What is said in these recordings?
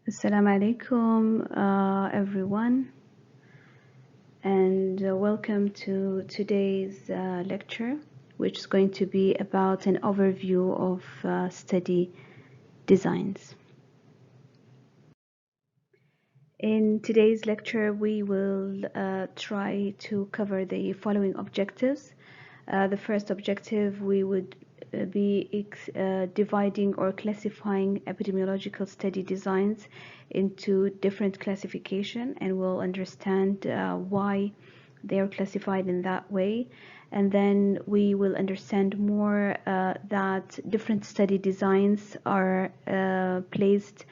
Assalamu alaikum, everyone, and welcome to today's lecture, which is going to be about an overview of study designs. In today's lecture, we will try to cover the following objectives. The first objective, we would be dividing or classifying epidemiological study designs into different classification, and we'll understand why they are classified in that way. And then we will understand more that different study designs are placed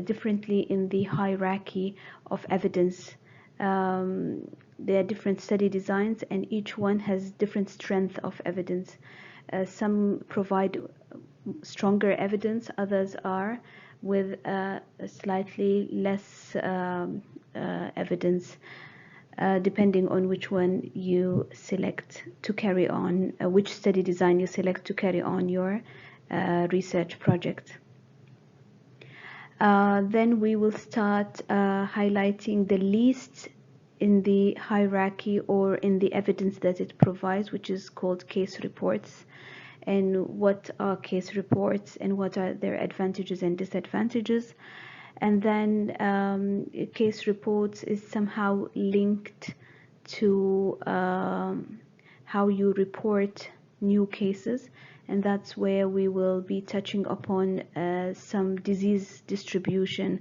differently in the hierarchy of evidence. There are different study designs, and each one has different strength of evidence. Some provide stronger evidence, others are with slightly less evidence, depending on which one you select to carry on, which study design you select to carry on your research project. Then we will start highlighting the least in the hierarchy or in the evidence that it provides, which is called case reports. And what are case reports and what are their advantages and disadvantages. And then case reports is somehow linked to how you report new cases, and that's where we will be touching upon some disease distribution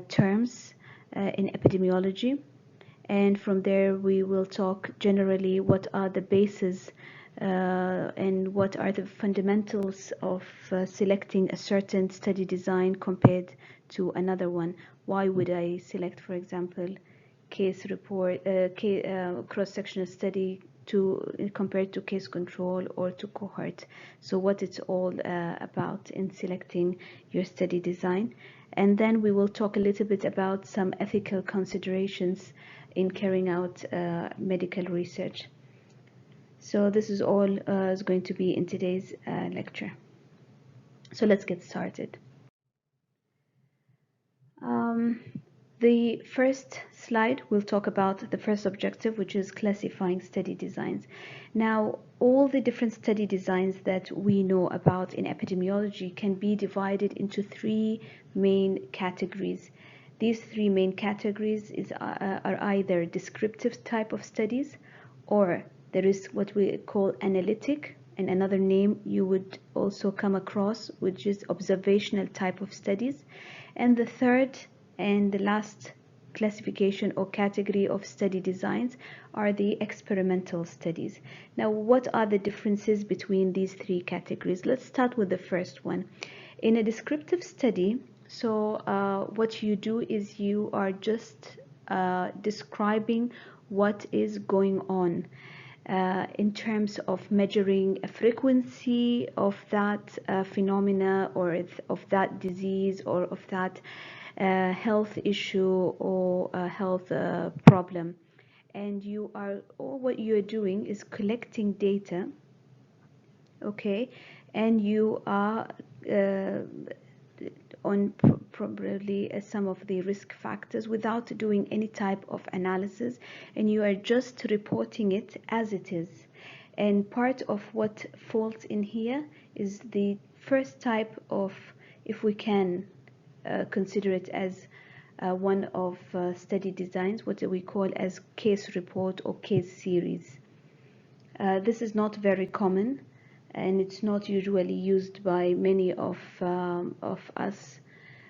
terms in epidemiology. And from there we will talk generally what are the bases and what are the fundamentals of selecting a certain study design compared to another one. Why would I select, for example, case report, cross-sectional study compared to case control or to cohort? So what it's all about in selecting your study design. And then we will talk a little bit about some ethical considerations in carrying out medical research. So this is all is going to be in today's lecture. So let's get started. The first slide will talk about the first objective, which is classifying study designs. Now, all the different study designs that we know about in epidemiology can be divided into three main categories. These three main categories are either descriptive type of studies, or there is what we call analytic, and another name you would also come across, which is observational type of studies. And the third and the last classification or category of study designs are the experimental studies. Now, what are the differences between these three categories? Let's start with the first one. In a descriptive study, what you do is you are just describing what is going on in terms of measuring a frequency of that phenomena or of that disease or of that health issue or health problem. And what you're doing is collecting data, okay, and you are on probably some of the risk factors without doing any type of analysis, and you are just reporting it as it is. And part of what falls in here is the first type of, if we can consider it as one of study designs, what we call as case report or case series. This is not very common, and it's not usually used by many of us,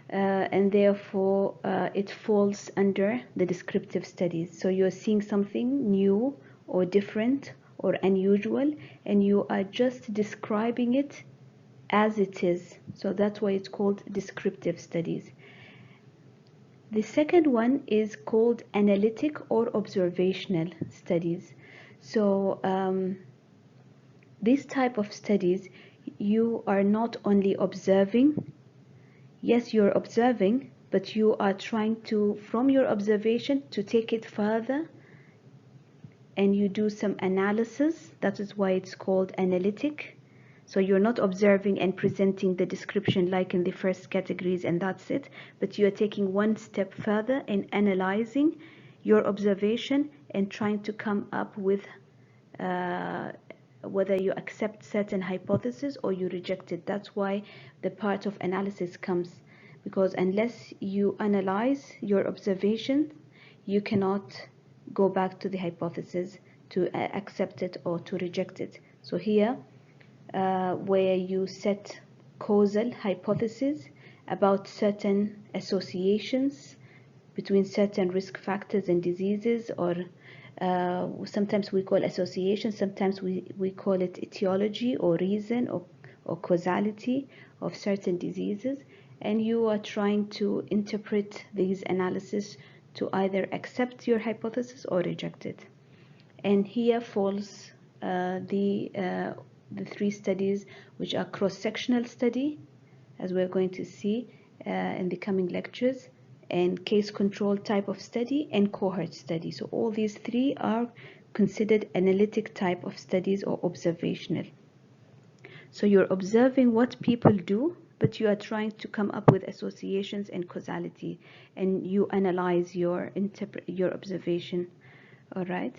and therefore it falls under the descriptive studies. So you're seeing something new or different or unusual, and you are just describing it as it is. So that's why it's called descriptive studies. The second one is called analytic or observational studies. So this type of studies, you are not only observing. Yes, you're observing, but you are trying to, from your observation, to take it further, and you do some analysis. That is why it's called analytic. So you're not observing and presenting the description like in the first categories and that's it, but you're taking one step further in analyzing your observation and trying to come up with whether you accept certain hypothesis or you reject it. That's why the part of analysis comes, because unless you analyze your observation, you cannot go back to the hypothesis to accept it or to reject it. So here, where you set causal hypotheses about certain associations between certain risk factors and diseases, or sometimes we call association, sometimes we call it etiology or reason or causality of certain diseases, and you are trying to interpret these analyses to either accept your hypothesis or reject it. And here falls the three studies, which are cross-sectional study, as we're going to see in the coming lectures, and case control type of study, and cohort study. So all these three are considered analytic type of studies or observational. So you're observing what people do, but you are trying to come up with associations and causality, and you analyze your observation. All right.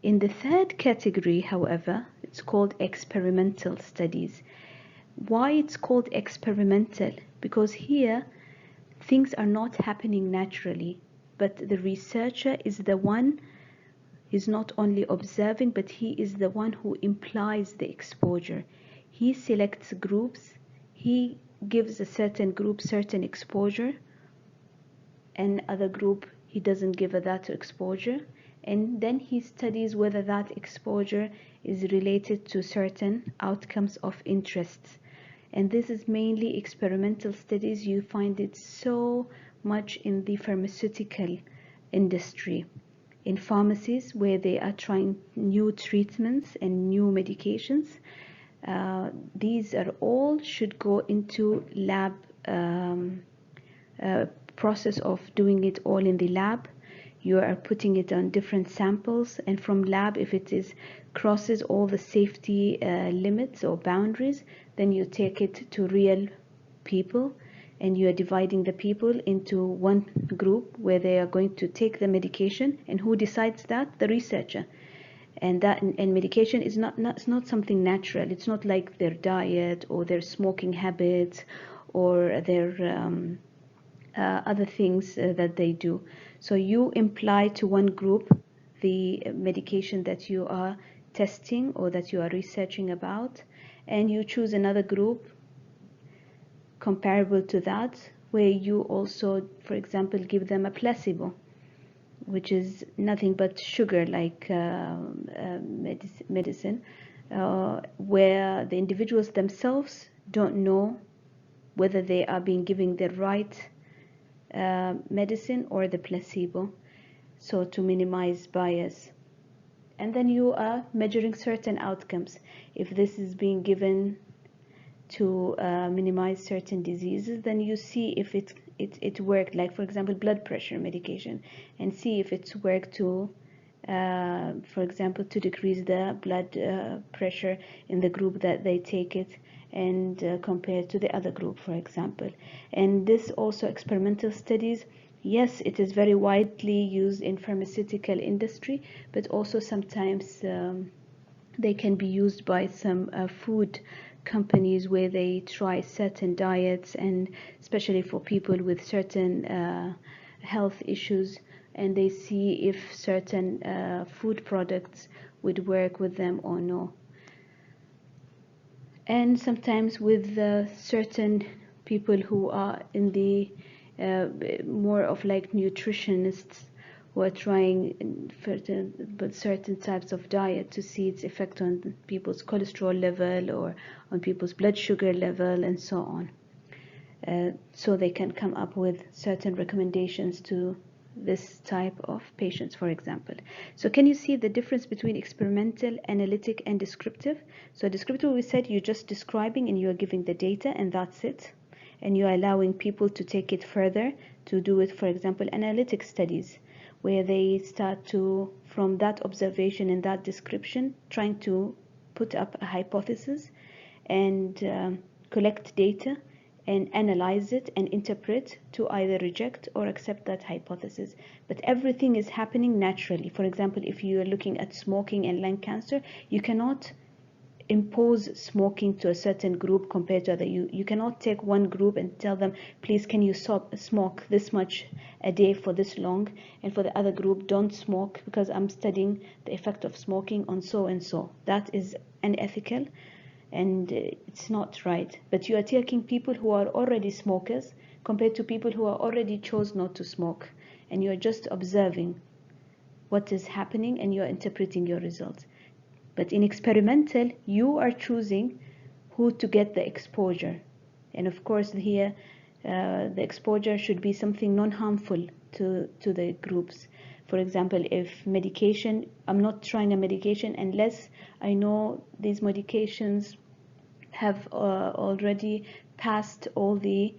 In the third category, however, it's called experimental studies. Why it's called experimental? Because here things are not happening naturally, but the researcher is the one, he's not only observing, but he is the one who implies the exposure. He selects groups, he gives a certain group certain exposure, and other group he doesn't give that exposure, and then he studies whether that exposure is related to certain outcomes of interest. And this is mainly experimental studies. You find it so much in the pharmaceutical industry, in pharmacies where they are trying new treatments and new medications. These are all should go into lab process of doing it all in the lab. You are putting it on different samples, and from lab, if it is crosses all the safety limits or boundaries, then you take it to real people, and you are dividing the people into one group where they are going to take the medication. And who decides that? The researcher. And that medication is not something natural. It's not like their diet or their smoking habits or their other things that they do. So you imply to one group the medication that you are testing or that you are researching about, and you choose another group comparable to that, where you also, for example, give them a placebo, which is nothing but sugar like medicine, where the individuals themselves don't know whether they are being given the right medicine or the placebo, so to minimize bias. And then you are measuring certain outcomes. If this is being given to minimize certain diseases, then you see if it worked, like for example blood pressure medication, and see if it's worked to for example to decrease the blood pressure in the group that they take it, and compared to the other group, for example. And this also experimental studies, yes, it is very widely used in pharmaceutical industry, but also sometimes they can be used by some food companies where they try certain diets, and especially for people with certain health issues, and they see if certain food products would work with them or no. And sometimes with certain people who are in the more of like nutritionists, who are trying certain types of diet to see its effect on people's cholesterol level or on people's blood sugar level and so on. So they can come up with certain recommendations to this type of patients, for example. So can you see the difference between experimental, analytic, and descriptive? So descriptive, we said you're just describing and you're giving the data and that's it. And you're allowing people to take it further to do it, for example, analytic studies, where they start to, from that observation and that description, trying to put up a hypothesis and collect data and analyze it and interpret to either reject or accept that hypothesis. But everything is happening naturally. For example, if you are looking at smoking and lung cancer, you cannot impose smoking to a certain group compared to other. You cannot take one group and tell them, please can you smoke this much a day for this long, and for the other group, don't smoke because I'm studying the effect of smoking on so and so. That is unethical and it's not right. But you are taking people who are already smokers compared to people who are already chose not to smoke, and you are just observing what is happening and you are interpreting your results. But in experimental, you are choosing who to get the exposure, and of course here the exposure should be something non-harmful to the groups. For example, if medication, I'm not trying a medication unless I know these medications have already passed all the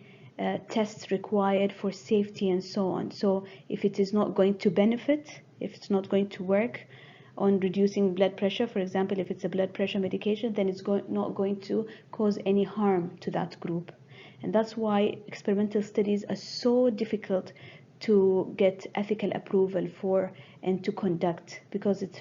tests required for safety and so on. So if it is not going to benefit, if it's not going to work on reducing blood pressure, for example, if it's a blood pressure medication, then it's not going to cause any harm to that group. And that's why experimental studies are so difficult to get ethical approval for and to conduct, because it's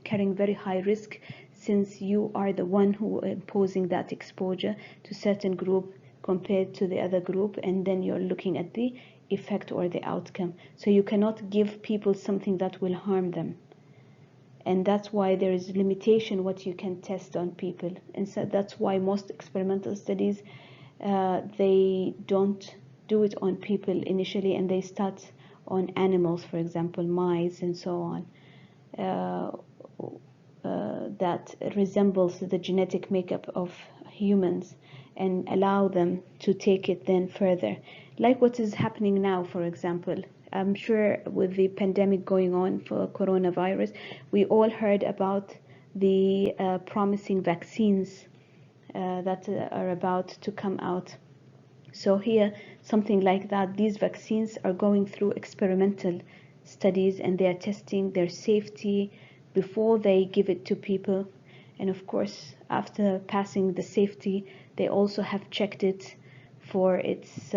carrying very high risk, since you are the one who is imposing that exposure to certain group compared to the other group, and then you're looking at the effect or the outcome. So you cannot give people something that will harm them. And that's why there is limitation what you can test on people. And so that's why most experimental studies, they don't do it on people initially, and they start on animals, for example, mice and so on. That resembles the genetic makeup of humans, and allow them to take it then further. Like what is happening now, for example. I'm sure with the pandemic going on for coronavirus, we all heard about the promising vaccines that are about to come out. So here, something like that, these vaccines are going through experimental studies, and they are testing their safety before they give it to people. And of course, after passing the safety, they also have checked it for its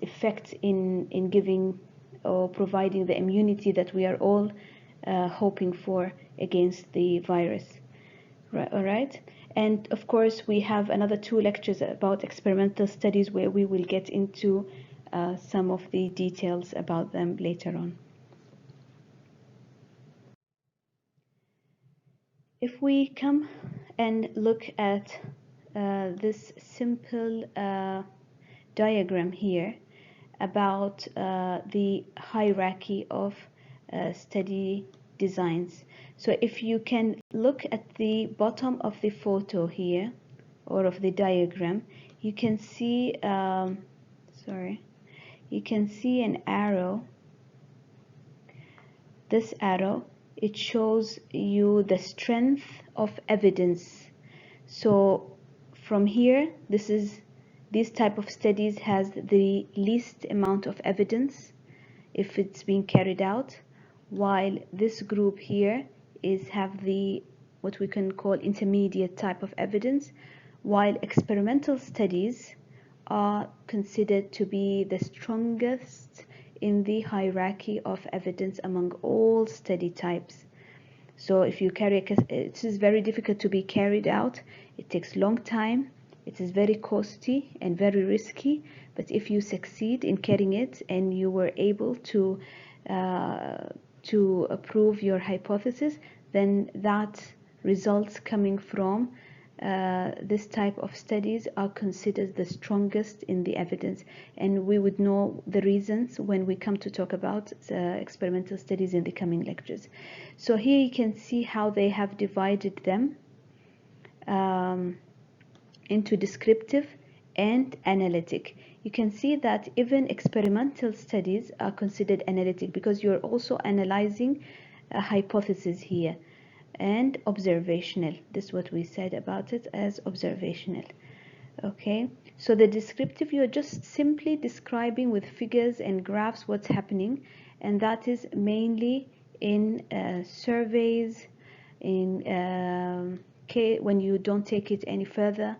effect in giving or providing the immunity that we are all hoping for against the virus. All right. And of course, we have another 2 lectures about experimental studies where we will get into some of the details about them later on. If we come and look at this simple diagram here about the hierarchy of study designs. So if you can look at the bottom of the photo here, or of the diagram, you can see you can see an arrow. This arrow, it shows you the strength of evidence. So from here, this type of studies has the least amount of evidence if it's being carried out, while this group here have the what we can call intermediate type of evidence, while experimental studies are considered to be the strongest in the hierarchy of evidence among all study types. So if you carry it is very difficult to be carried out. It takes long time. It is very costly and very risky. But if you succeed in carrying it and you were able to prove your hypothesis, then that results coming from this type of studies are considered the strongest in the evidence, and we would know the reasons when we come to talk about experimental studies in the coming lectures. So here you can see how they have divided them into descriptive and analytic. You can see that even experimental studies are considered analytic because you're also analyzing a hypothesis here, and observational. This is what we said about it as observational. Okay, so the descriptive, you're just simply describing with figures and graphs what's happening, and that is mainly in surveys, in when you don't take it any further,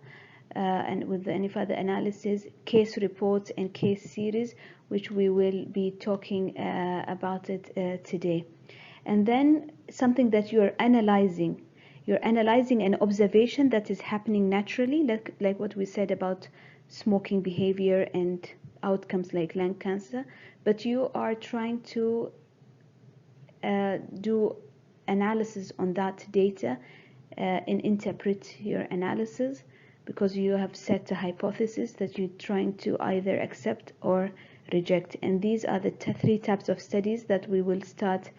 and with any further analysis, case reports and case series, which we will be talking about it today. And then something that you're analyzing an observation that is happening naturally, like what we said about smoking behavior and outcomes like lung cancer, but you are trying to do analysis on that data and interpret your analysis, because you have set a hypothesis that you're trying to either accept or reject. And these are the three types of studies that we will start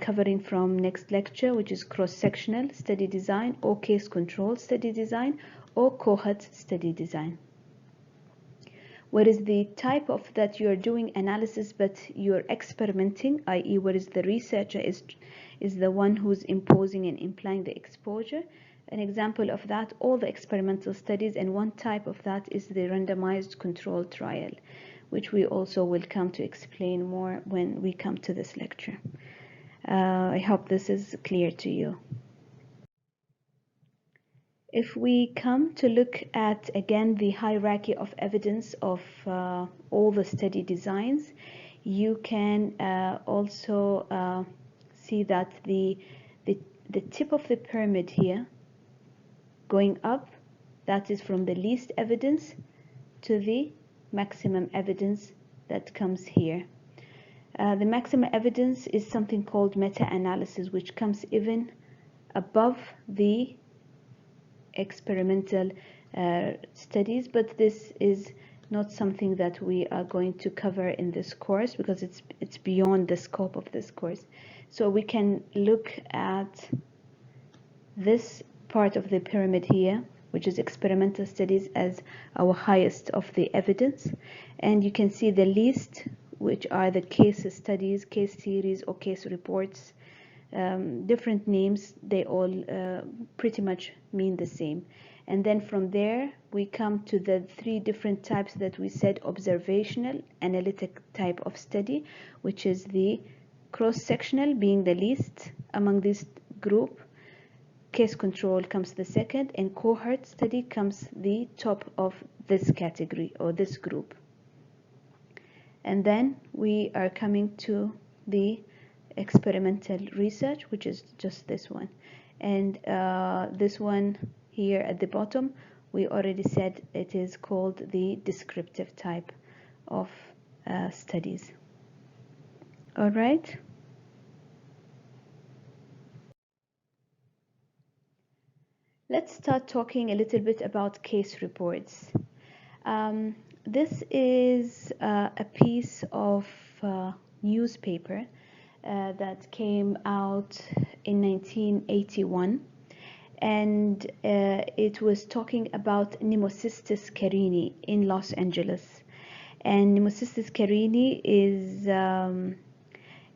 covering from next lecture, which is cross-sectional study design, or case control study design, or cohort study design. What is the type of that you're doing analysis, but you're experimenting, i.e. what is the researcher is the one who's imposing and implying the exposure. An example of that, all the experimental studies, and one type of that is the randomized controlled trial, which we also will come to explain more when we come to this lecture. I hope this is clear to you. If we come to look at again the hierarchy of evidence of all the study designs, you can also see that the tip of the pyramid here going up, that is from the least evidence to the maximum evidence that comes here. The maximum evidence is something called meta-analysis, which comes even above the experimental studies, but this is not something that we are going to cover in this course because it's beyond the scope of this course. So we can look at this part of the pyramid here, which is experimental studies, as our highest of the evidence, and you can see the least, which are the case studies, case series, or case reports. Different names, they all pretty much mean the same. And then from there we come to the three different types that we said: observational, analytic type of study, which is the cross-sectional being the least among this group, case control comes the second, and cohort study comes the top of this category or this group. And then we are coming to the experimental research, which is just this one. And this one here at the bottom, we already said it is called the descriptive type of studies. All right. Let's start talking a little bit about case reports. This is a piece of newspaper that came out in 1981, and it was talking about Pneumocystis carinii in Los Angeles. And Pneumocystis carinii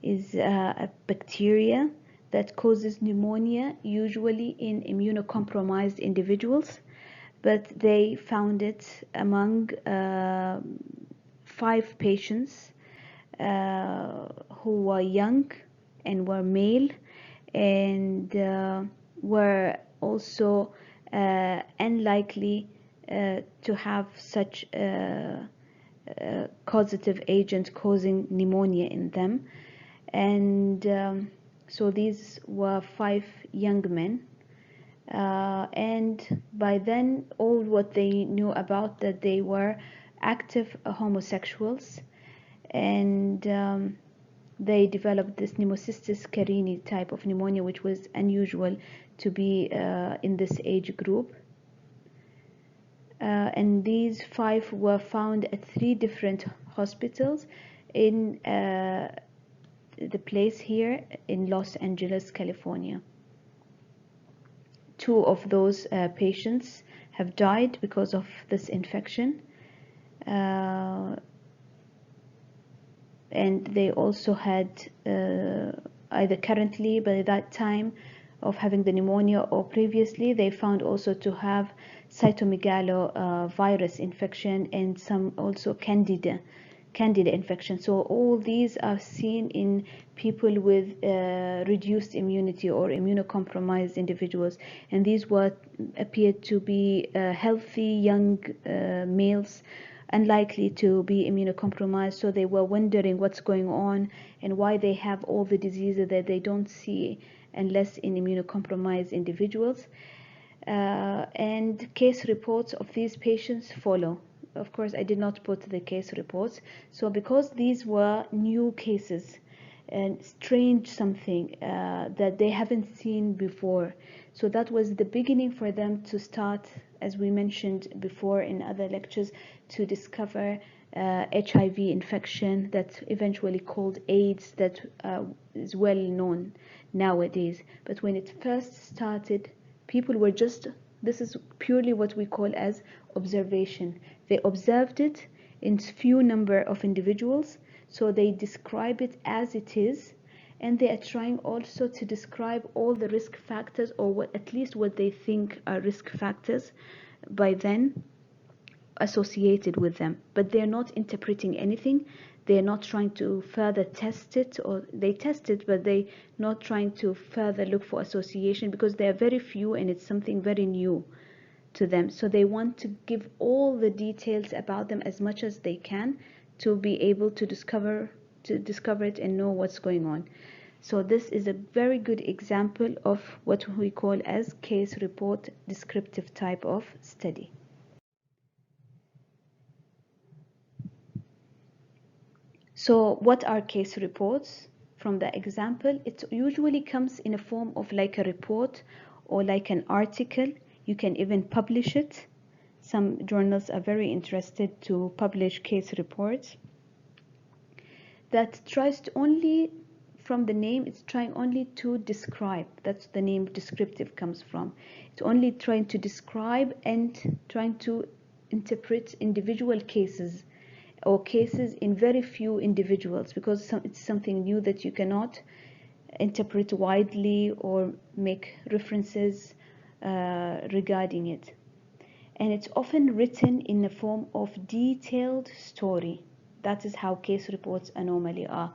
is a bacteria that causes pneumonia, usually in immunocompromised individuals, but they found it among 5 patients who were young and were male, and were also unlikely to have such a causative agent causing pneumonia in them. And so these were 5 young men, and by then all what they knew about that they were active homosexuals, and they developed this Pneumocystis carinii type of pneumonia, which was unusual to be in this age group. And these 5 were found at 3 different hospitals in the place here in Los Angeles, California. 2 of those patients have died because of this infection, and they also had either currently by that time of having the pneumonia, or previously they found also to have cytomegalo virus infection and some also candida candida infection. So all these are seen in people with reduced immunity or immunocompromised individuals, and these were appeared to be healthy young males, unlikely to be immunocompromised. So they were wondering what's going on and why they have all the diseases that they don't see unless in immunocompromised individuals. And case reports of these patients follow. Of course, I did not put the case reports. So because these were new cases and strange something that they haven't seen before, so that was the beginning for them to start, as we mentioned before in other lectures, to discover HIV infection that eventually called AIDS, that is well known nowadays. But when it first started, people were just, this is purely what we call as observation. They observed it in few number of individuals, so they describe it as it is, and they are trying also to describe all the risk factors, or what, at least what they think are risk factors by then associated with them, but they're not interpreting anything. They're not trying to further test it, or they test it, but they're not trying to further look for association, because they are very few and it's something very new to them. So they want to give all the details about them as much as they can to be able to discover it and know what's going on. So this is a very good example of what we call as case report descriptive type of study. So what are case reports? From the example, it usually comes in a form of like a report or like an article. You can even publish it. Some journals are very interested to publish case reports. That tries to only, from the name, it's trying only to describe. That's the name descriptive comes from. It's only trying to describe and trying to interpret individual cases, or cases in very few individuals, because it's something new that you cannot interpret widely or make references regarding it. And it's often written in the form of detailed story. That is how case reports normally are.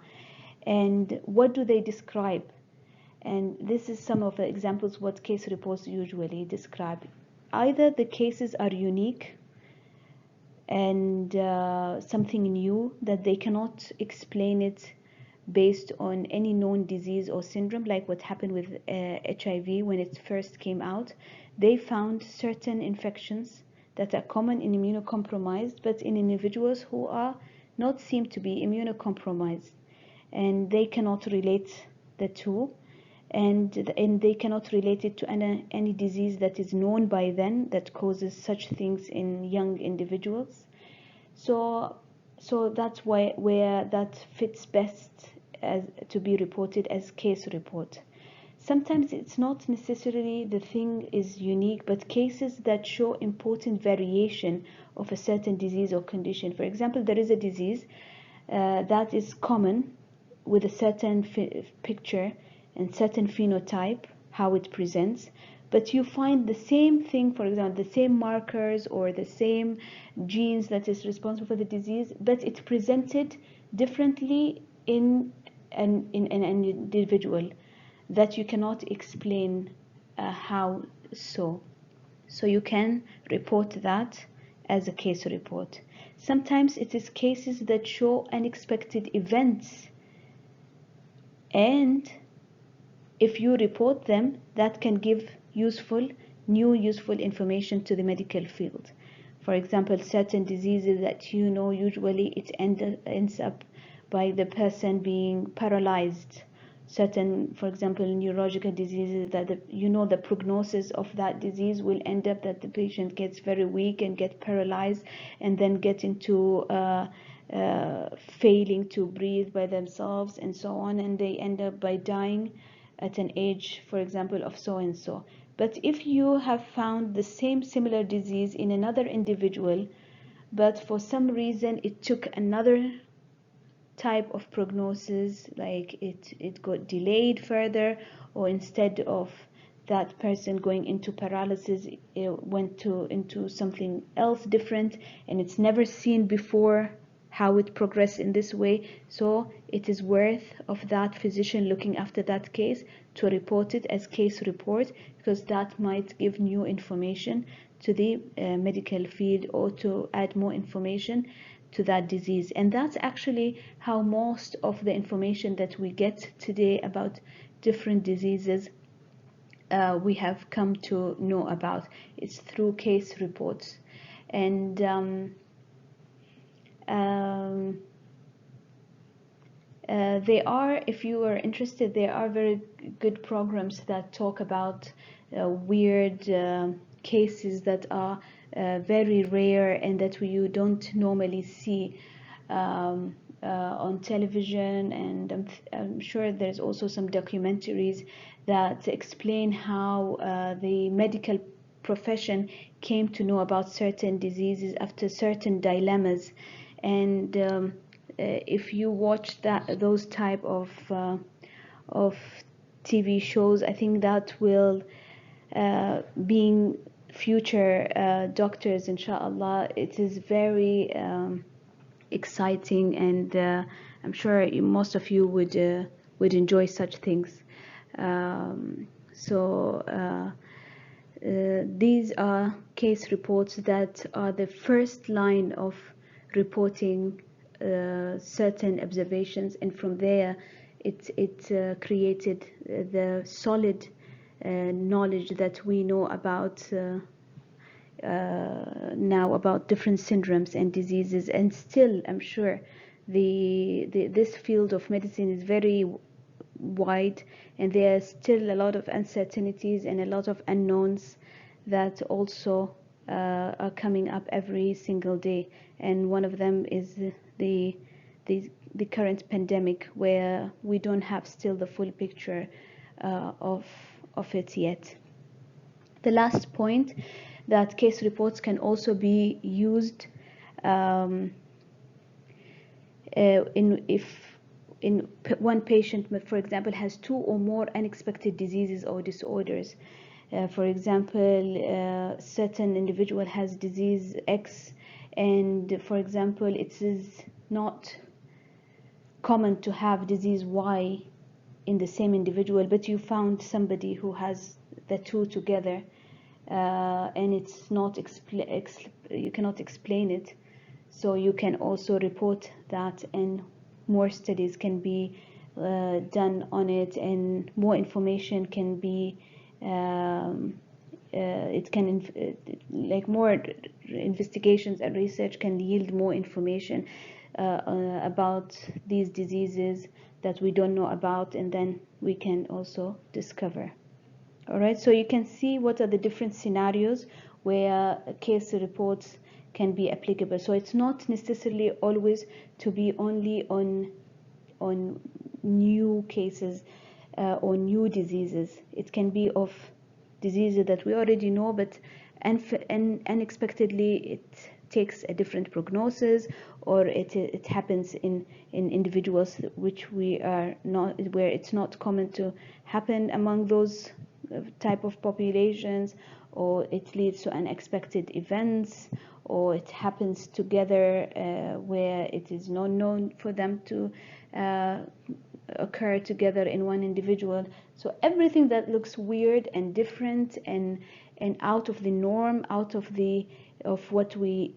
And what do they describe? And this is some of the examples what case reports usually describe. Either the cases are unique and something new that they cannot explain it based on any known disease or syndrome, like what happened with HIV when it first came out. They found certain infections that are common in immunocompromised, but in individuals who are not seem to be immunocompromised, and they cannot relate the two, and they cannot relate it to any disease that is known by then that causes such things in young individuals. So that's where that fits best as to be reported as case report. Sometimes it's not necessarily the thing is unique, but cases that show important variation of a certain disease or condition. For example, there is a disease that is common with a certain picture and certain phenotype, how it presents, but you find the same thing, for example, the same markers or the same genes that is responsible for the disease, but it presented differently in an individual that you cannot explain how so. So you can report that as a case report. Sometimes it is cases that show unexpected events, and if you report them, that can give new useful information to the medical field. For example, certain diseases that usually it ends up by the person being paralyzed. Certain, for example, neurological diseases that the prognosis of that disease will end up that the patient gets very weak and get paralyzed, and then get into failing to breathe by themselves and so on, and they end up by dying at an age, for example, of so and so. But if you have found the same similar disease in another individual, but for some reason it took another type of prognosis, like it got delayed further, or instead of that person going into paralysis, it went into something else different, and it's never seen before how it progressed in this way. So it is worth of that physician looking after that case to report it as case report, because that might give new information to the medical field, or to add more information to that disease. And that's actually how most of the information that we get today about different diseases we have come to know about. It's through case reports. And they are, if you are interested, there are very good programs that talk about weird cases that are very rare and that you don't normally see on television. And I'm sure there's also some documentaries that explain how the medical profession came to know about certain diseases after certain dilemmas. And if you watch those type of TV shows, I think that will, being future doctors, inshallah, it is very exciting, and I'm sure most of you would enjoy such things. These are case reports that are the first line of reporting certain observations, and from there it created the solid knowledge that we know about now about different syndromes and diseases. And still, I'm sure this field of medicine is very wide, and there are still a lot of uncertainties and a lot of unknowns that also are coming up every single day. And one of them is the current pandemic, where we don't have still the full picture of it yet. The last point, that case reports can also be used if one patient, for example, has 2 or more unexpected diseases or disorders. For example, certain individual has disease X, and for example, it is not common to have disease Y in the same individual, but you found somebody who has the 2 together, and it's not you cannot explain it. So you can also report that, and more studies can be done on it, and more information can be like more investigations and research can yield more information about these diseases that we don't know about, and then we can also discover. All right, so you can see what are the different scenarios where case reports can be applicable. So it's not necessarily always to be only on new cases or new diseases. It can be of diseases that we already know, but unexpectedly it takes a different prognosis, or it happens in individuals which we are not, where it's not common to happen among those type of populations, or it leads to unexpected events, or it happens together where it is not known for them to occur together in one individual. So everything that looks weird and different and out of the norm, out of what we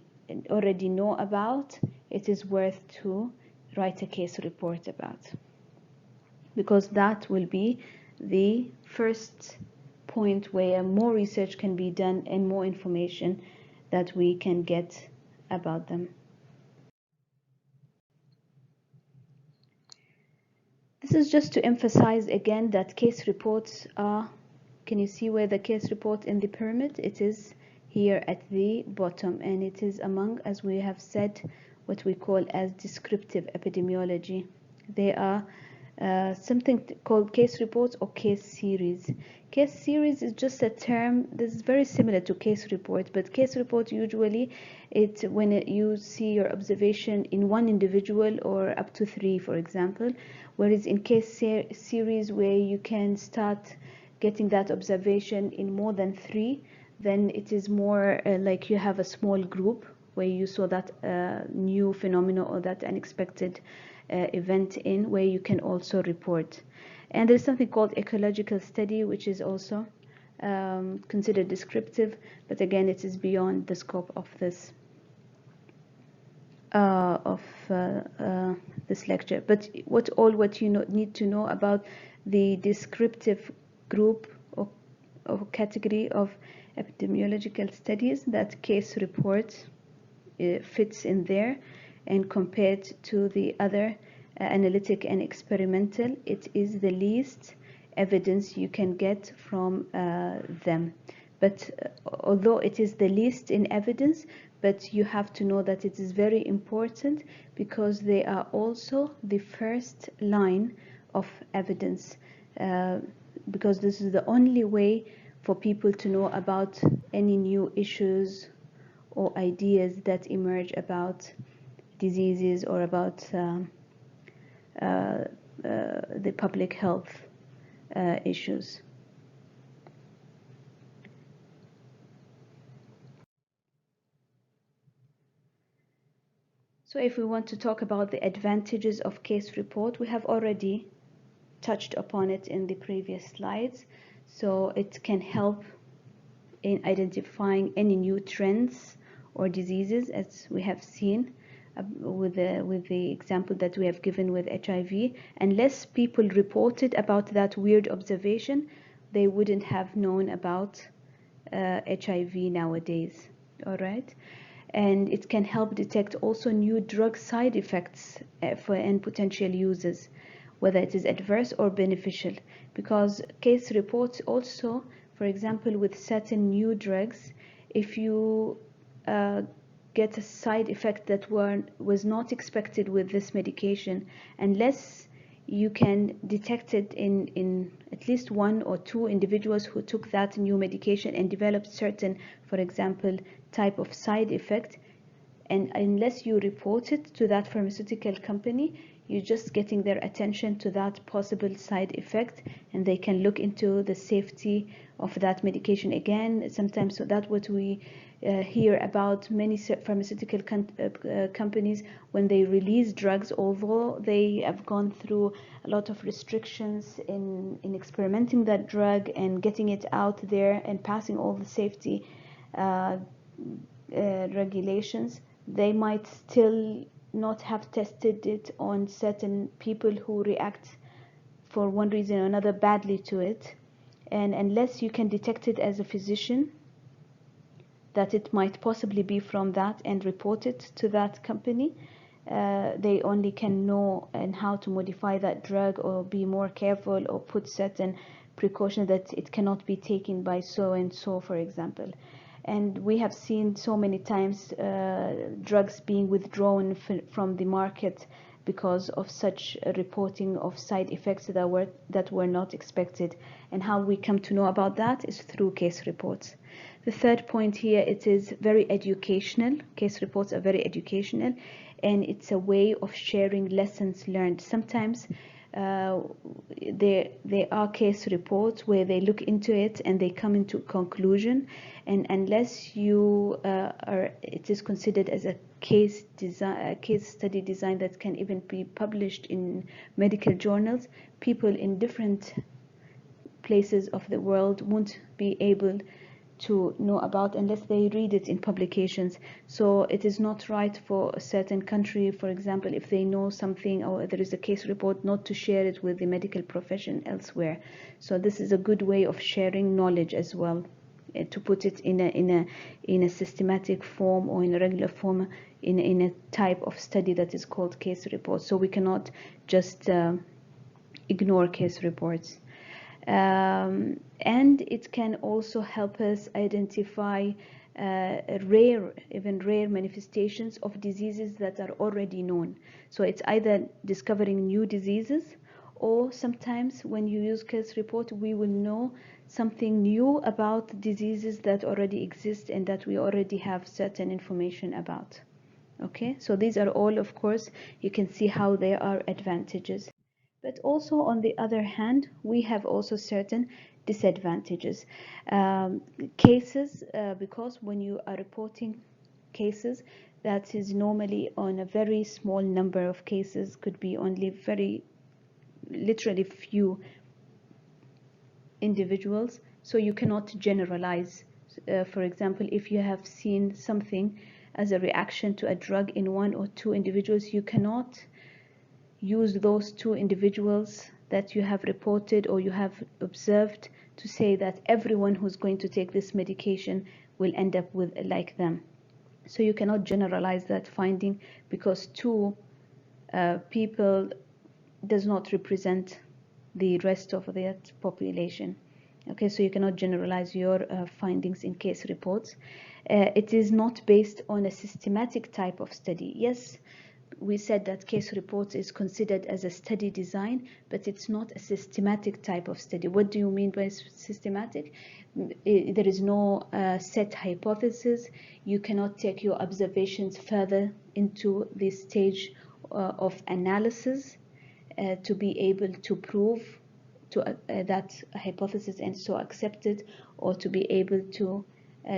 already know about, it is worth to write a case report about, because that will be the first point where more research can be done and more information that we can get about them. This is just to emphasize again that case reports are, can you see where the case report in the pyramid? It is here at the bottom, and it is among, as we have said, what we call as descriptive epidemiology. They are something called case reports or case series. Case series is just a term that is very similar to case report, but case report usually it's when you see your observation in one individual or up to 3, for example, whereas in case series, where you can start getting that observation in more than 3, then it is more like you have a small group where you saw that new phenomena or that unexpected event in, where you can also report. And there's something called ecological study, which is also considered descriptive, but again, it is beyond the scope of this of this lecture. But what you need to know about the descriptive group or category of epidemiological studies, that case reports fits in there, and compared to the other analytic and experimental, it is the least evidence you can get from them. But although it is the least in evidence, but you have to know that it is very important, because they are also the first line of evidence, because this is the only way for people to know about any new issues or ideas that emerge about diseases or about the public health issues. So if we want to talk about the advantages of case report, we have already touched upon it in the previous slides. So it can help in identifying any new trends or diseases, as we have seen with the example that we have given with HIV. Unless people reported about that weird observation, they wouldn't have known about HIV nowadays. All right. And it can help detect also new drug side effects and potential uses, whether it is adverse or beneficial, because case reports also, for example, with certain new drugs, if you get a side effect that was not expected with this medication, unless you can detect it in at least one or two individuals who took that new medication and developed certain, for example, type of side effect, and unless you report it to that pharmaceutical company, you're just getting their attention to that possible side effect, and they can look into the safety of that medication again. Sometimes, so that's what we hear about many pharmaceutical companies when they release drugs, although they have gone through a lot of restrictions in experimenting that drug and getting it out there and passing all the safety regulations, they might still not have tested it on certain people who react for one reason or another badly to it. And unless you can detect it as a physician, that it might possibly be from that, and report it to that company, they only can know and how to modify that drug or be more careful or put certain precautions that it cannot be taken by so and so, for example. And we have seen so many times drugs being withdrawn from the market because of such reporting of side effects that were not expected. And how we come to know about that is through case reports. The third point here, it is very educational. Case reports are very educational, and it's a way of sharing lessons learned. Sometimes there are case reports where they look into it and they come into a conclusion, and unless you it is considered as a case study design that can even be published in medical journals, people in different places of the world won't be able to know about unless they read it in publications. So it is not right for a certain country, for example, if they know something or there is a case report, not to share it with the medical profession elsewhere. So this is a good way of sharing knowledge as well, to put it in a systematic form or in a regular form, in a type of study that is called case report. So we cannot just ignore case reports. And it can also help us identify even rare manifestations of diseases that are already known. So it's either discovering new diseases, or sometimes when you use case report, we will know something new about diseases that already exist and that we already have certain information about. Okay, so these are all, of course, you can see how there are advantages. But also, on the other hand, we have also certain disadvantages. Cases, because when you are reporting cases, that is normally on a very small number of cases, could be only very literally few individuals. So you cannot generalize. For example, if you have seen something as a reaction to a drug in 1 or 2 individuals, you cannot use those 2 individuals that you have reported or you have observed to say that everyone who's going to take this medication will end up with like them. So you cannot generalize that finding, because 2 people does not represent the rest of that population. Okay, so you cannot generalize your findings in case reports. It is not based on a systematic type of study. Yes, we said that case reports is considered as a study design, but it's not a systematic type of study. What do you mean by systematic? There is no set hypothesis. You cannot take your observations further into the stage of analysis to be able to prove that hypothesis and so accept it, or to be able to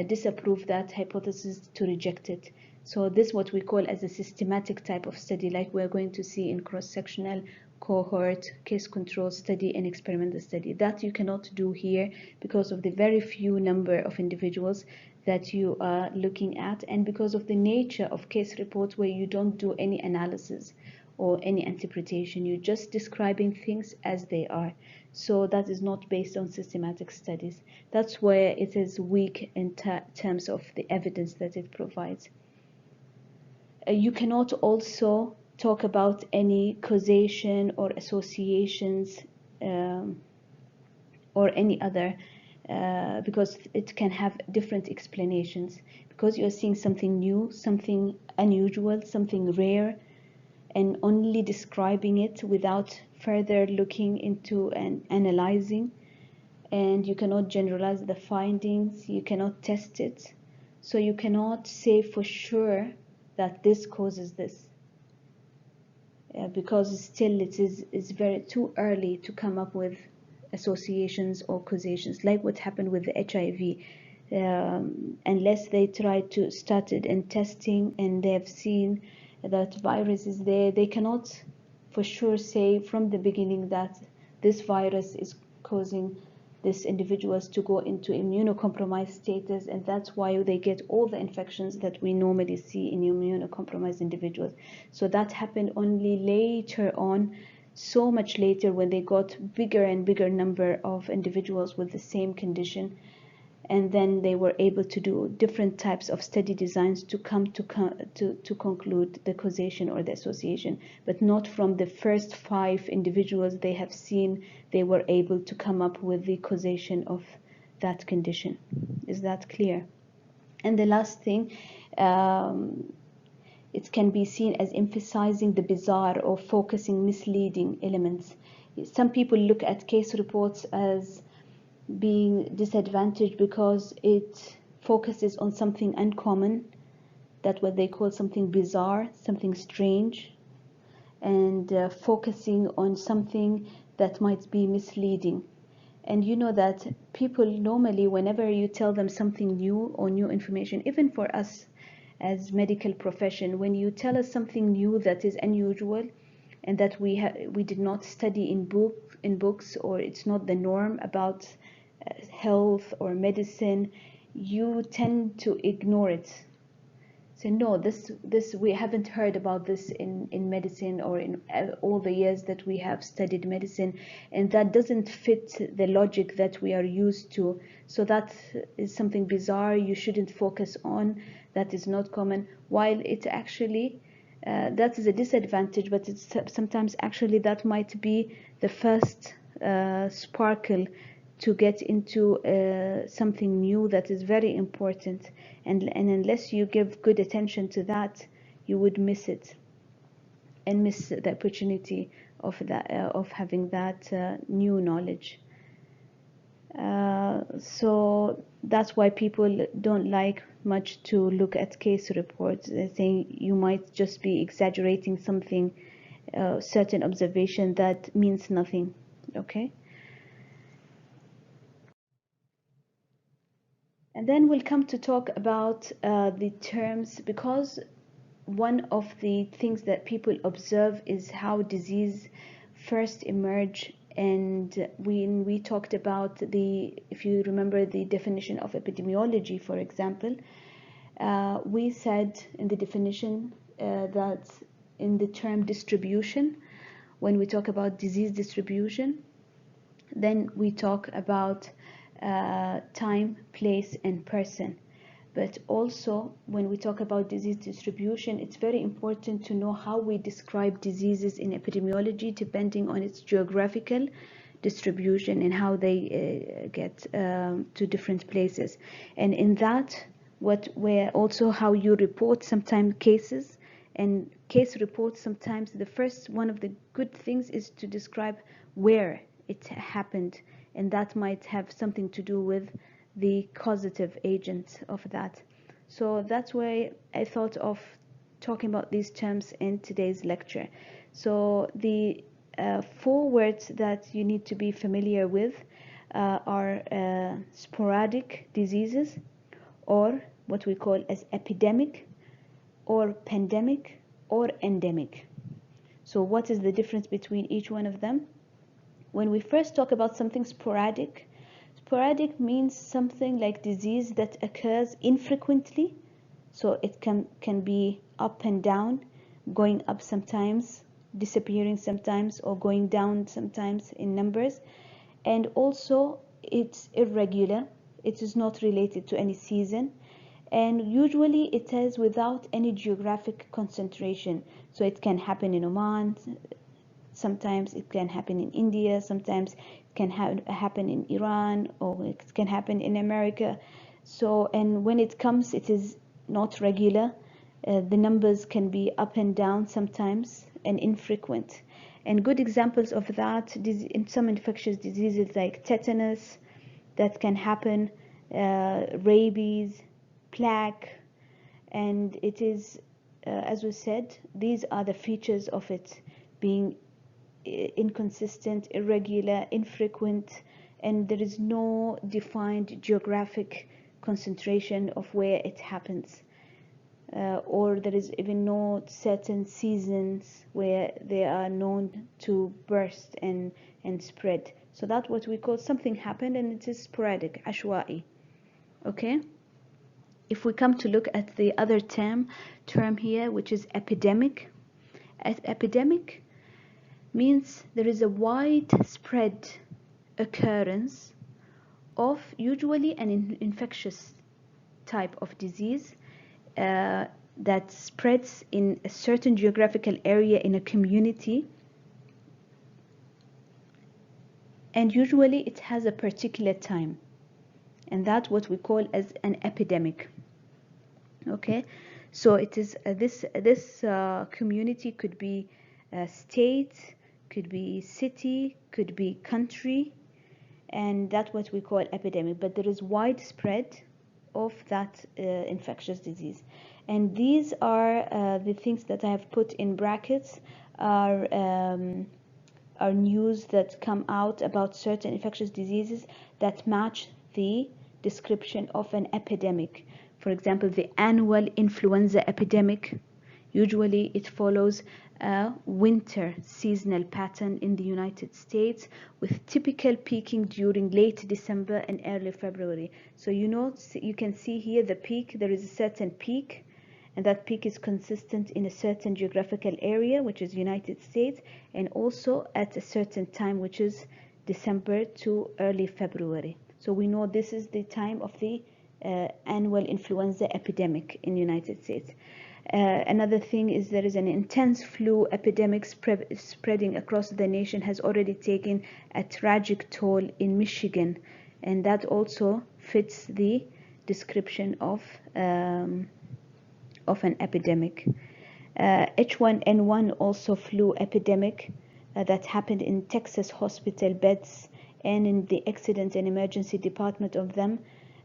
disapprove that hypothesis, to reject it. So this is what we call as a systematic type of study, like we're going to see in cross-sectional, cohort, case control study, and experimental study. That you cannot do here because of the very few number of individuals that you are looking at, and because of the nature of case reports where you don't do any analysis or any interpretation. You're just describing things as they are. So that is not based on systematic studies. That's where it is weak in terms of the evidence that it provides. You cannot also talk about any causation or associations or any other because it can have different explanations. Because you're seeing something new, something unusual, something rare, and only describing it without further looking into and analyzing, and you cannot generalize the findings, you cannot test it, so you cannot say for sure that this causes this, because still it is very too early to come up with associations or causations, like what happened with the HIV. Unless they try to start it in testing and they have seen that virus is there, they cannot for sure say from the beginning that this virus is causing these individuals to go into immunocompromised status, and that's why they get all the infections that we normally see in immunocompromised individuals. So that happened only later on, so much later, when they got bigger and bigger number of individuals with the same condition, and then they were able to do different types of study designs to come to conclude the causation or the association, but not from the first 5 individuals they have seen they were able to come up with the causation of that condition. Is that clear? And the last thing, it can be seen as emphasizing the bizarre or focusing misleading elements. Some people look at case reports as being disadvantaged because it focuses on something uncommon, that what they call something bizarre, something strange, and focusing on something that might be misleading. And you know that people normally, whenever you tell them something new or new information, even for us as medical profession, when you tell us something new that is unusual and that we did not study in books, or it's not the norm about health or medicine, you tend to ignore it. Say, no, this we haven't heard about this in medicine, or in all the years that we have studied medicine, and that doesn't fit the logic that we are used to. So that is something bizarre, you shouldn't focus on, that is not common, while it actually that is a disadvantage, but it's sometimes actually that might be the first sparkle to get into something new that is very important, and unless you give good attention to that, you would miss it and miss the opportunity of that of having that new knowledge. So that's why people don't like much to look at case reports. They're saying you might just be exaggerating something, certain observation that means nothing. Okay. And then we'll come to talk about the terms, because one of the things that people observe is how disease first emerge. And when we talked about if you remember the definition of epidemiology, for example, we said in the definition that in the term distribution, when we talk about disease distribution, then we talk about time, place, and person. But also, when we talk about disease distribution, it's very important to know how we describe diseases in epidemiology depending on its geographical distribution and how they get to different places. And in that, where also how you report sometimes cases, and case reports, sometimes one of the good things is to describe where it happened, and that might have something to do with the causative agent of that. So that's why I thought of talking about these terms in today's lecture. So the 4 words that you need to be familiar with are sporadic diseases, or what we call as epidemic, or pandemic, or endemic. So what is the difference between each one of them? When we first talk about something sporadic, sporadic means something like disease that occurs infrequently. So it can be up and down, going up sometimes, disappearing sometimes, or going down sometimes in numbers. And also it's irregular. It is not related to any season. And usually it is without any geographic concentration. So it can happen in Oman, sometimes it can happen in India, sometimes it can happen in Iran, or it can happen in America. So, and when it comes, it is not regular. The numbers can be up and down sometimes, and infrequent. And good examples of that in some infectious diseases like tetanus, that can happen, rabies, plaque, and it is, as we said, these are the features of it being inconsistent, irregular, infrequent, and there is no defined geographic concentration of where it happens, or there is even no certain seasons where they are known to burst and spread. So that's what we call something happened and it is sporadic, ashwa'i. Okay, if we come to look at the other term here, which is epidemic. Epidemic means there is a widespread occurrence of usually an infectious type of disease that spreads in a certain geographical area in a community, and usually it has a particular time, and that's what we call as an epidemic. Okay, so it is this community could be state, could be city, could be country, and that's what we call epidemic. But there is widespread of that infectious disease, and these are the things that I have put in brackets are news that come out about certain infectious diseases that match the description of an epidemic. For example, the annual influenza epidemic. Usually it follows a winter seasonal pattern in the United States, with typical peaking during late December and early February. So you can see here the peak. There is a certain peak, and that peak is consistent in a certain geographical area, which is United States, and also at a certain time, which is December to early February. So we know this is the time of the annual influenza epidemic in the United States. Another thing is there is an intense flu epidemic spreading across the nation, has already taken a tragic toll in Michigan, and that also fits the description of an epidemic. H1N1 also flu epidemic that happened in Texas hospital beds and in the accident and emergency department of them,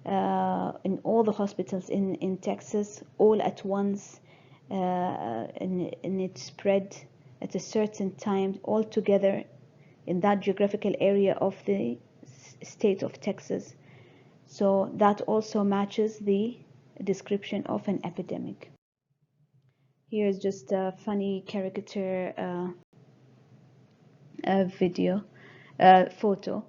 in all the hospitals in Texas all at once, and it spread at a certain time all together in that geographical area of the state of Texas. So that also matches the description of an epidemic. Here's just a funny caricature video, photo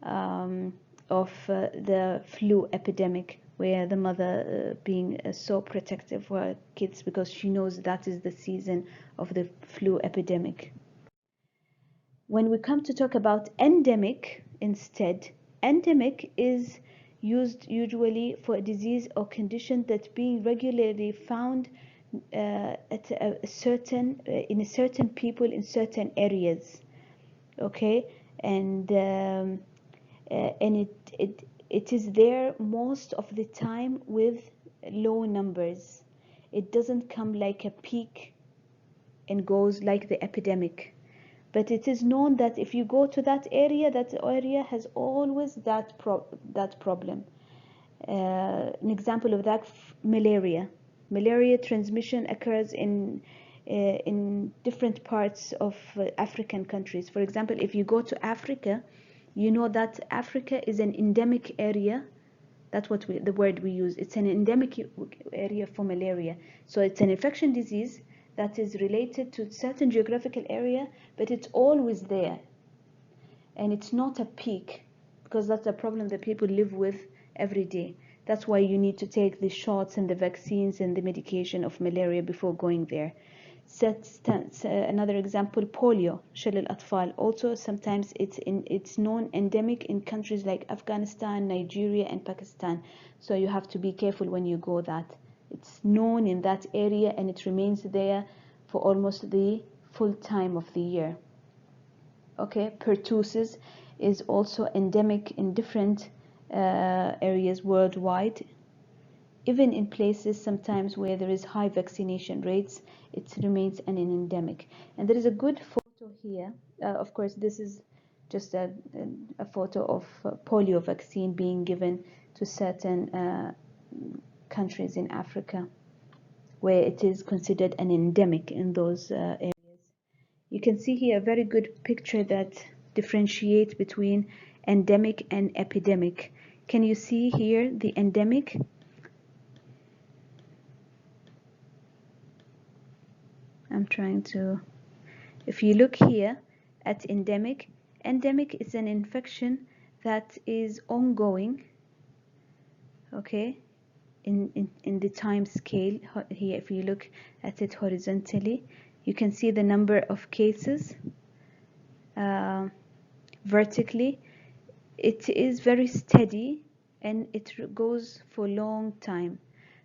of the flu epidemic, where the mother being so protective for her kids because she knows that is the season of the flu epidemic. When we come to talk about endemic instead, endemic is used usually for a disease or condition that being regularly found at a certain in a certain people in certain areas. Okay, and it is there most of the time with low numbers. It doesn't come like a peak and goes like the epidemic, but it is known that if you go to that area has always that problem. An example of that, malaria. Malaria transmission occurs in different parts of African countries. For example, if you go to Africa, you know that Africa is an endemic area. That's what the word we use. It's an endemic area for malaria. So it's an infection disease that is related to a certain geographical area, but it's always there. And it's not a peak, because that's a problem that people live with every day. That's why you need to take the shots and the vaccines and the medication of malaria before going there. Another example, polio, شلل الأطفال. Also, sometimes it's known endemic in countries like Afghanistan, Nigeria, and Pakistan. So you have to be careful when you go that. It's known in that area and it remains there for almost the full time of the year. Okay, pertussis is also endemic in different areas worldwide. Even in places sometimes where there is high vaccination rates, it remains an endemic. And there is a good photo here. Of course, this is just a photo of polio vaccine being given to certain countries in Africa, where it is considered an endemic in those areas. You can see here a very good picture that differentiates between endemic and epidemic. Can you see here the endemic? I'm trying to, if you look here at endemic, endemic is an infection that is ongoing, okay, in the time scale. Here, if you look at it horizontally, you can see the number of cases. Vertically, it is very steady and it goes for a long time.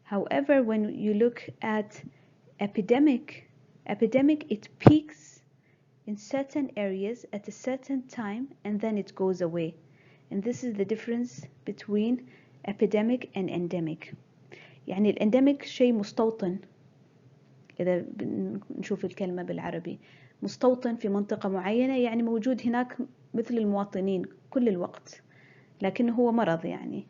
However, when you look at epidemic, it peaks in certain areas at a certain time and then it goes away. And this is the difference between epidemic and endemic. يعني الendemic شيء مستوطن، إذا نشوف الكلمة بالعربي، مستوطن في منطقة معينة، يعني موجود هناك مثل المواطنين كل الوقت، لكنه هو مرض يعني.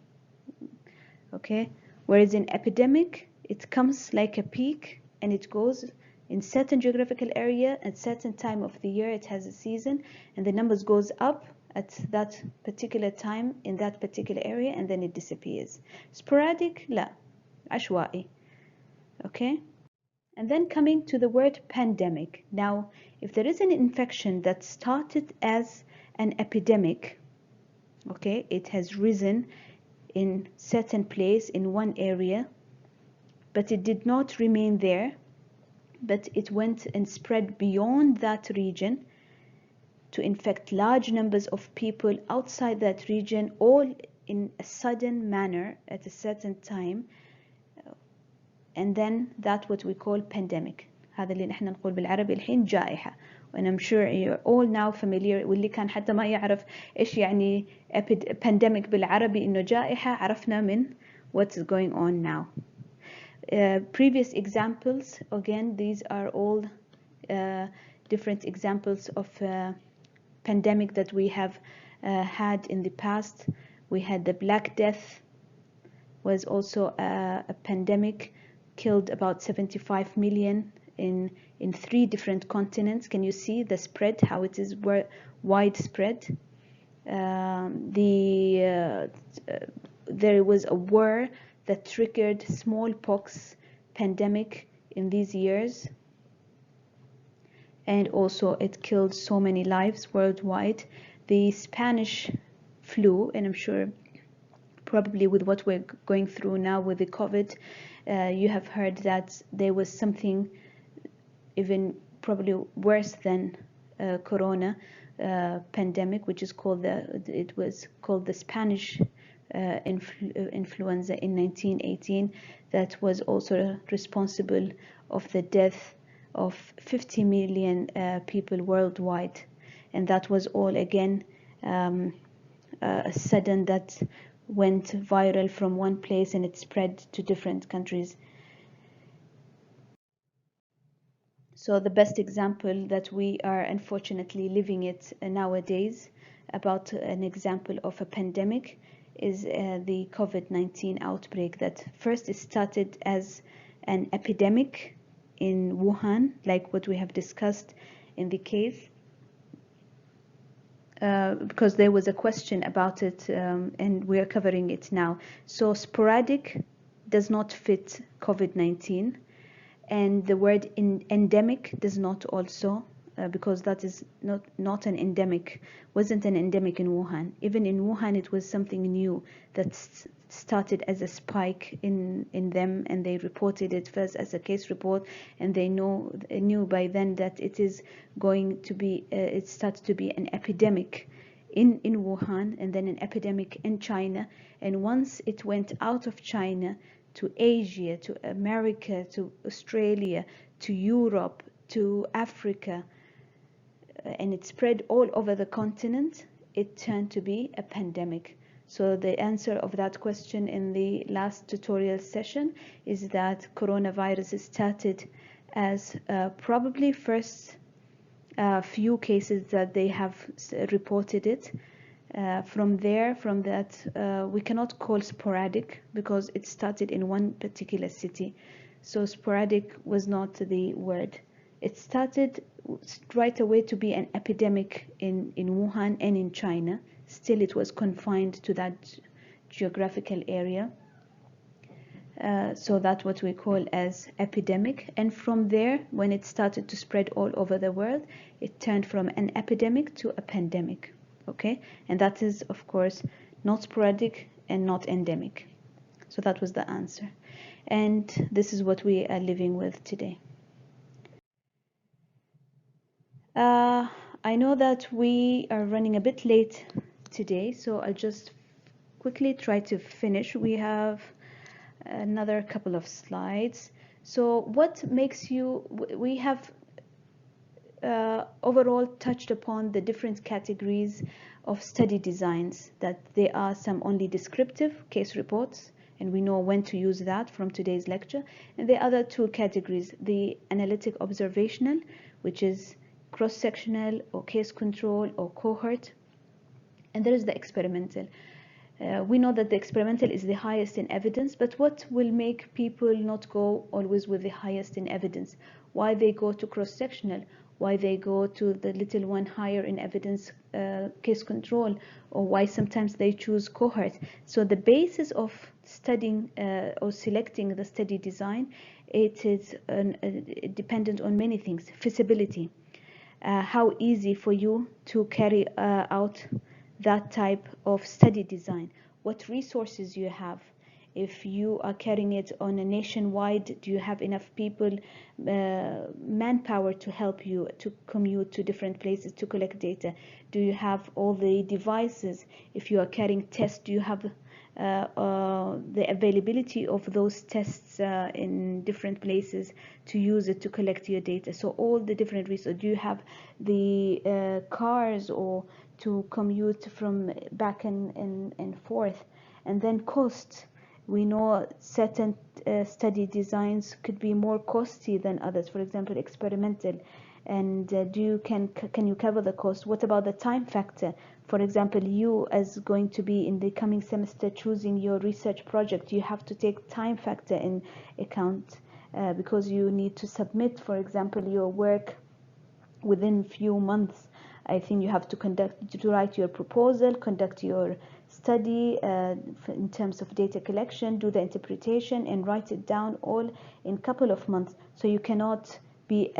Okay, whereas in epidemic it comes like a peak and it goes in certain geographical area at certain time of the year. It has a season and the numbers goes up at that particular time in that particular area and then it disappears. Sporadic, لا، عشوائي. Okay, and then coming to the word pandemic. Now, if there is an infection that started as an epidemic, okay, it has risen in certain place in one area, but it did not remain there, but it went and spread beyond that region to infect large numbers of people outside that region, all in a sudden manner at a certain time, and then that's what we call pandemic. هذا اللي نحن نقول بالعربي الحين جائحة. And I'm sure you're all now familiar. واللي كان حتى ما يعرف إيش يعني pandemic بالعربي إنه جائحة، عرفنا من what's going on now. Previous examples, again, these are all different examples of pandemic that we have had in the past. We had the Black Death, was also a pandemic, killed about 75 million in 3 different continents. Can you see the spread, how it is widespread? The there was a war that triggered smallpox pandemic in these years, and also it killed so many lives worldwide. The Spanish flu, and I'm sure probably with what we're going through now with the COVID, you have heard that there was something even probably worse than corona pandemic, which is called it was called the Spanish influenza in 1918, that was also responsible of the death of 50 million people worldwide. And that was all again sudden, that went viral from one place and it spread to different countries. So the best example that we are unfortunately living it nowadays about an example of a pandemic is the COVID-19 outbreak, that first it started as an epidemic in Wuhan, like what we have discussed in the case, because there was a question about it, and we are covering it now. So sporadic does not fit COVID-19, and the word endemic does not also, because that is not an endemic, wasn't an endemic in Wuhan. Even in Wuhan, it was something new that started as a spike in them, and they reported it first as a case report, and they knew by then that it is going to be, it started to be an epidemic in Wuhan, and then an epidemic in China. And once it went out of China to Asia, to America, to Australia, to Europe, to Africa, and it spread all over the continent, it turned to be a pandemic. So the answer of that question in the last tutorial session is that coronavirus started as probably first few cases that they have reported it. From that, we cannot call sporadic because it started in one particular city. So sporadic was not the word. It started right away to be an epidemic in Wuhan and in China. Still, it was confined to that geographical area. So that's what we call as epidemic. And from there, when it started to spread all over the world, it turned from an epidemic to a pandemic. Okay, and that is of course not sporadic and not endemic. So that was the answer, and this is what we are living with today. I know that we are running a bit late today, so I'll just quickly try to finish. We have another couple of slides. So what makes you, we have overall touched upon the different categories of study designs, that there are some only descriptive case reports, and we know when to use that from today's lecture, and the other two categories, the analytic observational, which is cross-sectional or case control or cohort, and there is the experimental. We know that the experimental is the highest in evidence, but what will make people not go always with the highest in evidence? Why they go to cross-sectional? Why they go to the little one higher in evidence, case control, or why sometimes they choose cohort? So the basis of studying or selecting the study design, it is dependent on many things. Feasibility, how easy for you to carry out that type of study design, what resources you have. If you are carrying it on a nationwide, do you have enough people, manpower to help you to commute to different places to collect data? Do you have all the devices? If you are carrying tests, do you have the availability of those tests in different places to use it to collect your data? So all the different resources. Do you have the cars or to commute from back and forth? And then cost. We know certain study designs could be more costly than others. For example, experimental. And can you cover the cost? What about the time factor? For example, you as going to be in the coming semester choosing your research project, you have to take time factor in account because you need to submit, for example, your work within few months. I think you have to write your proposal, conduct your study in terms of data collection, do the interpretation, and write it down all in a couple of months. So you cannot be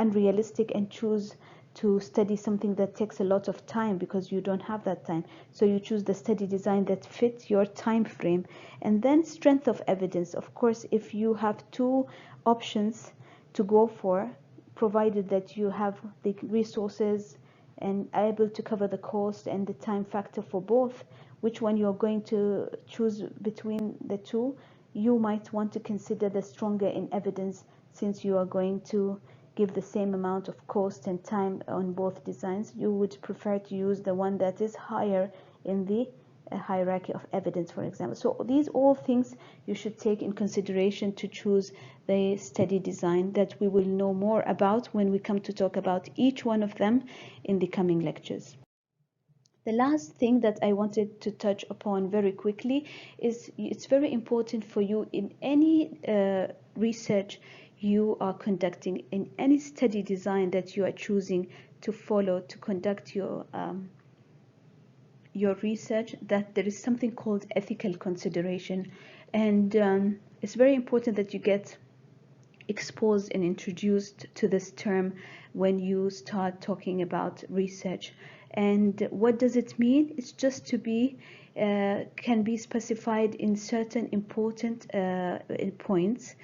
unrealistic and choose to study something that takes a lot of time, because you don't have that time. So you choose the study design that fits your time frame. And then strength of evidence. Of course, if you have two options to go for, provided that you have the resources and able to cover the cost and the time factor for both, which one you're going to choose between the two, you might want to consider the stronger in evidence, since you are going to give the same amount of cost and time on both designs. You would prefer to use the one that is higher in the hierarchy of evidence, for example. So these all things you should take in consideration to choose the study design that we will know more about when we come to talk about each one of them in the coming lectures. The last thing that I wanted to touch upon very quickly is it's very important for you in any research you are conducting, in any study design that you are choosing to follow to conduct your research, that there is something called ethical consideration. And it's very important that you get exposed and introduced to this term when you start talking about research. And what does it mean? It's just to be can be specified in certain important points.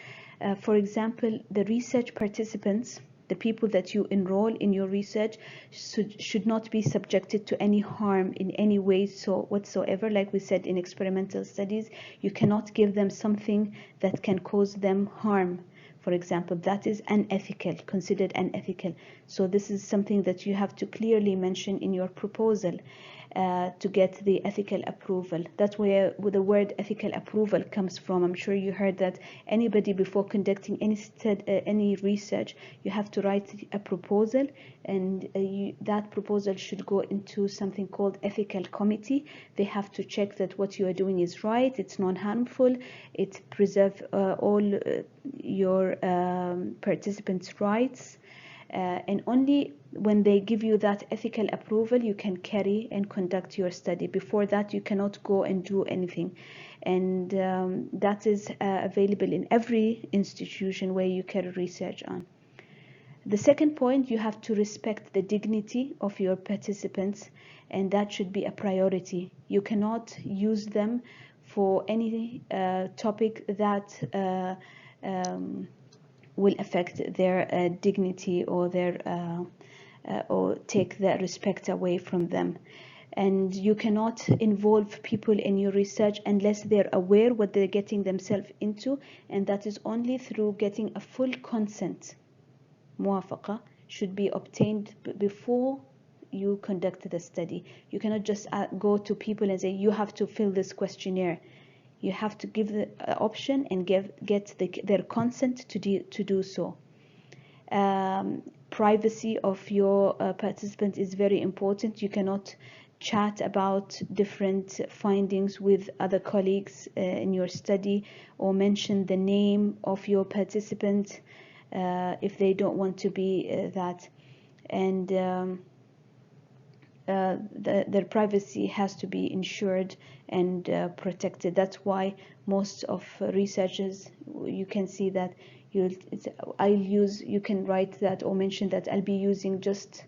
For example, the research participants, the people that you enroll in your research, should not be subjected to any harm in any way so whatsoever. Like we said, in experimental studies, you cannot give them something that can cause them harm. For example, that is unethical, considered unethical. So this is something that you have to clearly mention in your proposal to get the ethical approval. That's where the word ethical approval comes from. I'm sure you heard that anybody, before conducting any research, you have to write a proposal, and that proposal should go into something called ethical committee. They have to check that what you are doing is right, it's non-harmful, it preserves all your participants' rights. And only when they give you that ethical approval, you can carry and conduct your study. Before that, you cannot go and do anything. And that is available in every institution where you carry research on. The second point, you have to respect the dignity of your participants, and that should be a priority. You cannot use them for any topic that will affect their dignity or their or take their respect away from them. And you cannot involve people in your research unless they're aware what they're getting themselves into, and that is only through getting a full consent. Muwafaqa should be obtained before you conduct the study. You cannot just go to people and say, you have to fill this questionnaire. You have to give the option and get their consent to do so. Privacy of your participant is very important. You cannot chat about different findings with other colleagues in your study, or mention the name of your participant if they don't want to be that. And their privacy has to be ensured and protected. That's why most of researchers, you can see that you can write that or mention that I'll be using just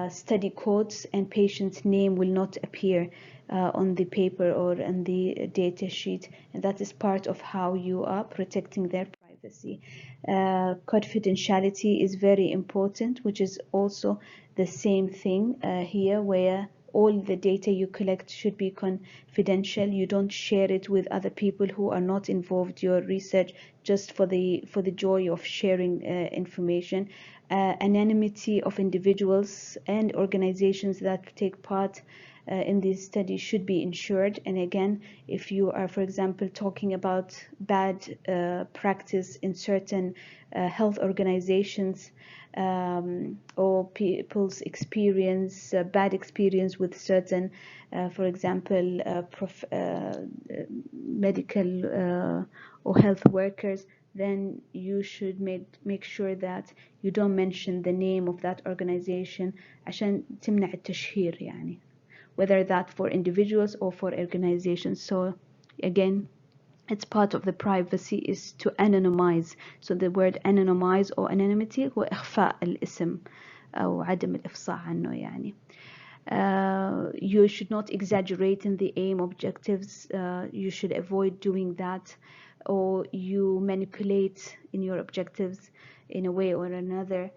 study codes, and patient's name will not appear on the paper or on the data sheet, and that is part of how you are protecting their privacy. Confidentiality is very important, which is also the same thing here, where all the data you collect should be confidential. You don't share it with other people who are not involved in your research just for the joy of sharing information. Anonymity of individuals and organizations that take part in these studies should be ensured. And again, if you are, for example, talking about bad practice in certain health organizations, or people's experience, bad experience with certain, for example, medical or health workers, then you should make sure that you don't mention the name of that organization عشان تمنع التشهير يعني. whether that for individuals or for organizations. So again, it's part of the privacy is to anonymize. So the word anonymize or anonymity هو إخفاء الاسم أو عدم الإفصاح عنه يعني. You should not exaggerate in the aim objectives. You should avoid doing that, or you manipulate in your objectives in a way or another.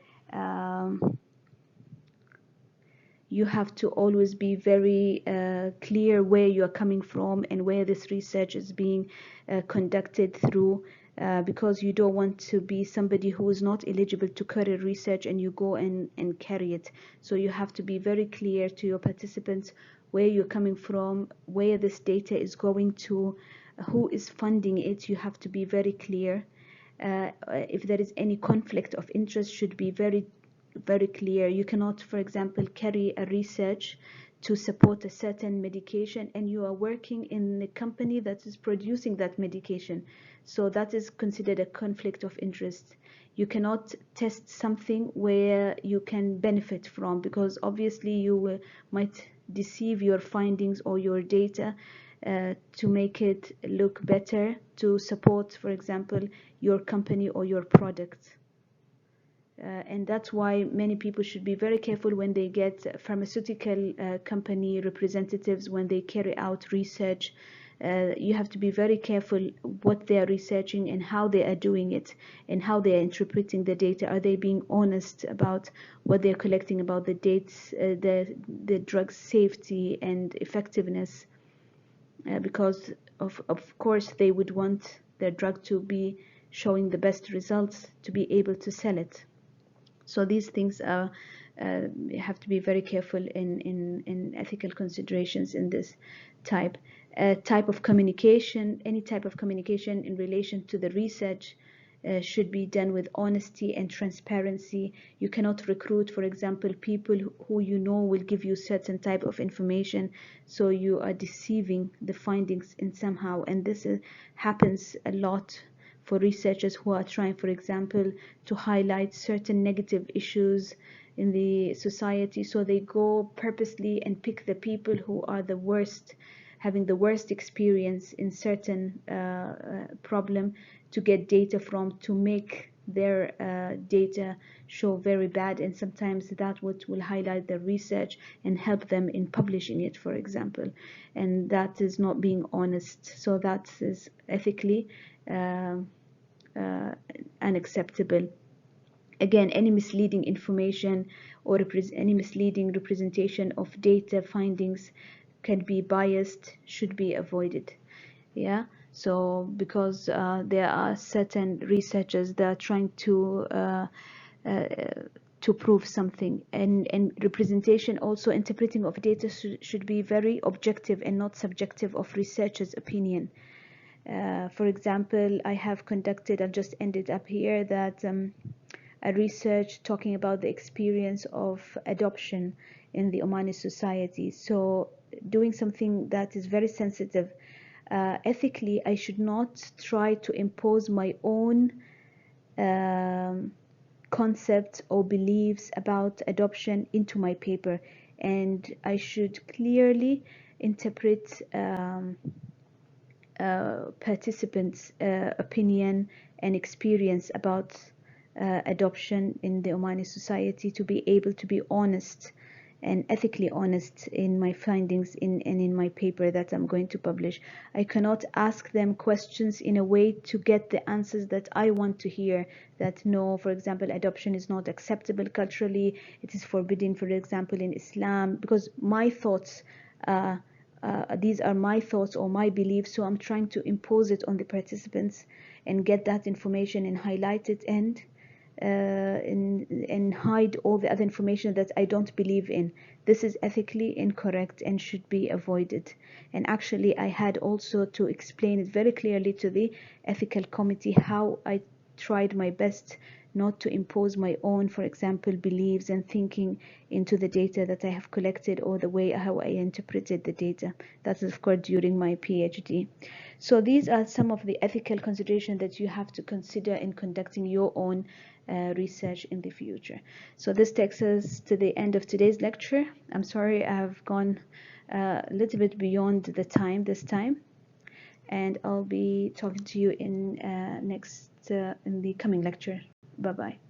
You have to always be very clear where you are coming from and where this research is being conducted through, because you don't want to be somebody who is not eligible to carry research and you go and carry it. So you have to be very clear to your participants where you're coming from, where this data is going to, who is funding it. You have to be very clear. If there is any conflict of interest, should be very clear. You cannot, for example, carry a research to support a certain medication and you are working in a company that is producing that medication. So that is considered a conflict of interest. You cannot test something where you can benefit from, because obviously you might deceive your findings or your data to make it look better, to support, for example, your company or your product. And that's why many people should be very careful when they get pharmaceutical company representatives, when they carry out research. You have to be very careful what they are researching and how they are doing it and how they are interpreting the data. Are they being honest about what they're collecting about the dates, the drug's safety and effectiveness? Because of course they would want their drug to be showing the best results to be able to sell it. So these things are have to be very careful in ethical considerations in this type of communication. Any type of communication in relation to the research should be done with honesty and transparency. You cannot recruit, for example, people who you know will give you certain type of information, so you are deceiving the findings in somehow. And this happens a lot for researchers who are trying, for example, to highlight certain negative issues in the society. So they go purposely and pick the people who are the worst, having the worst experience in certain problem to get data from, to make their data show very bad. And sometimes that will highlight their research and help them in publishing it, for example. And that is not being honest. So that is ethically unacceptable. Again, any misleading information or any misleading representation of data findings can be biased, should be avoided. Yeah, so because there are certain researchers that are trying to prove something, and representation, also interpreting of data should be very objective and not subjective of researchers' opinion. For example, I have conducted, I'll just end it up here, that a research talking about the experience of adoption in the Omani society. So doing something that is very sensitive, ethically, I should not try to impose my own concepts or beliefs about adoption into my paper, and I should clearly interpret participants' opinion and experience about adoption in the Omani society, to be able to be honest and ethically honest in my findings and in my paper that I'm going to publish. I cannot ask them questions in a way to get the answers that I want to hear, that no, for example, adoption is not acceptable culturally, it is forbidden, for example, in Islam, because my thoughts these are my thoughts or my beliefs, so I'm trying to impose it on the participants and get that information and highlight it and hide all the other information that I don't believe in. This is ethically incorrect and should be avoided. And actually, I had also to explain it very clearly to the ethical committee how I tried my best not to impose my own, for example, beliefs and thinking into the data that I have collected, or the way how I interpreted the data. That is, of course, during my PhD. So these are some of the ethical considerations that you have to consider in conducting your own research in the future. So this takes us to the end of today's lecture. I'm sorry I have gone a little bit beyond the time this time, and I'll be talking to you in next in the coming lecture. Bye bye.